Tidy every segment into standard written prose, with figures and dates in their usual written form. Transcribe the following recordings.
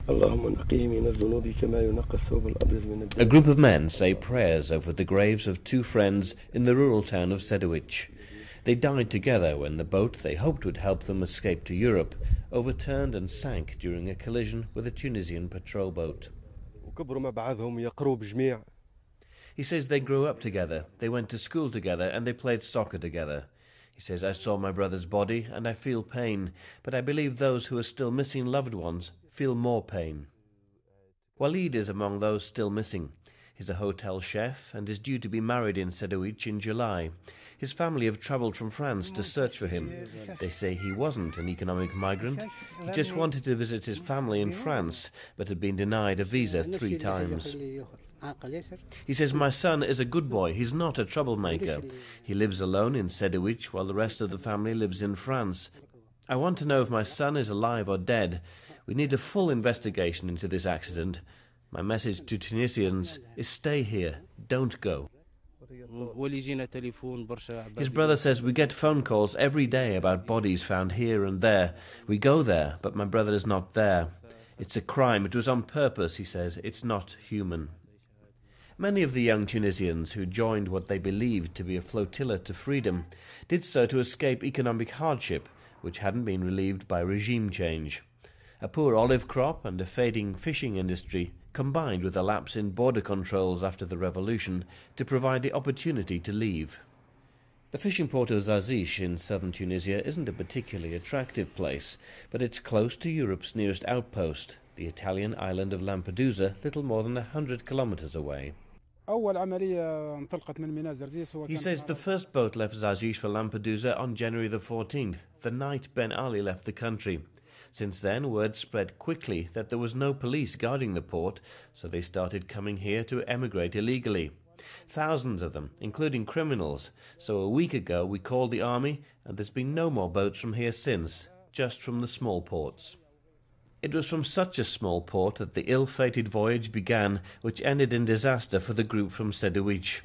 A group of men say prayers over the graves of two friends in the rural town of Cedouikech. They died together when the boat they hoped would help them escape to Europe overturned and sank during a collision with a Tunisian patrol boat. He says they grew up together, they went to school together, and they played soccer together. He says, I saw my brother's body and I feel pain, but I believe those who are still missing loved ones feel more pain. Walid is among those still missing. He's a hotel chef and is due to be married in Cedouikech in July. His family have travelled from France to search for him. They say he wasn't an economic migrant. He just wanted to visit his family in France, but had been denied a visa 3 times. He says, my son is a good boy. He's not a troublemaker. He lives alone in Cedouikech while the rest of the family lives in France. I want to know if my son is alive or dead. We need a full investigation into this accident. My message to Tunisians is stay here, don't go. His brother says, we get phone calls every day about bodies found here and there. We go there, but my brother is not there. It's a crime. It was on purpose, he says. It's not human. Many of the young Tunisians who joined what they believed to be a flotilla to freedom did so to escape economic hardship, which hadn't been relieved by regime change. A poor olive crop and a fading fishing industry combined with a lapse in border controls after the revolution to provide the opportunity to leave. The fishing port of Zarzis in southern Tunisia isn't a particularly attractive place, but it's close to Europe's nearest outpost, the Italian island of Lampedusa, little more than 100 kilometers away. He says the first boat left Zarzis for Lampedusa on January the 14th, the night Ben Ali left the country. Since then, word spread quickly that there was no police guarding the port, so they started coming here to emigrate illegally. Thousands of them, including criminals. So a week ago we called the army, and there's been no more boats from here since, just from the small ports. It was from such a small port that the ill-fated voyage began, which ended in disaster for the group from Cedouikech.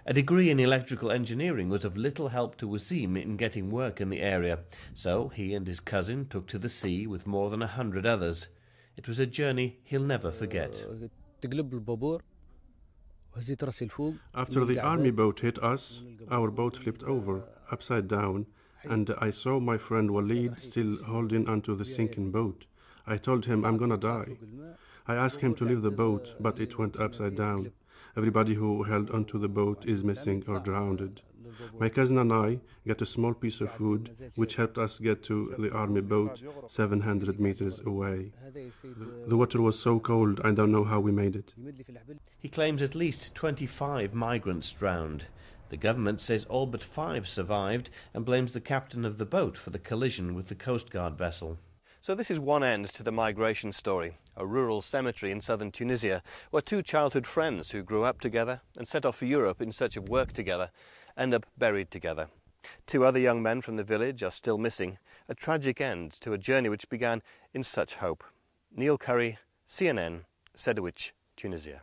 A degree in electrical engineering was of little help to Wasim in getting work in the area, so he and his cousin took to the sea with more than 100 others. It was a journey he'll never forget. After the army boat hit us, our boat flipped over, upside down, and I saw my friend Walid still holding onto the sinking boat. I told him, I'm gonna die. I asked him to leave the boat, but it went upside down. Everybody who held onto the boat is missing or drowned. My cousin and I got a small piece of food, which helped us get to the army boat 700 meters away. The water was so cold, I don't know how we made it. He claims at least 25 migrants drowned. The government says all but 5 survived and blames the captain of the boat for the collision with the Coast Guard vessel. So this is one end to the migration story, a rural cemetery in southern Tunisia where 2 childhood friends who grew up together and set off for Europe in search of work together end up buried together. 2 other young men from the village are still missing, a tragic end to a journey which began in such hope. Neil Curry, CNN, Cedouikech, Tunisia.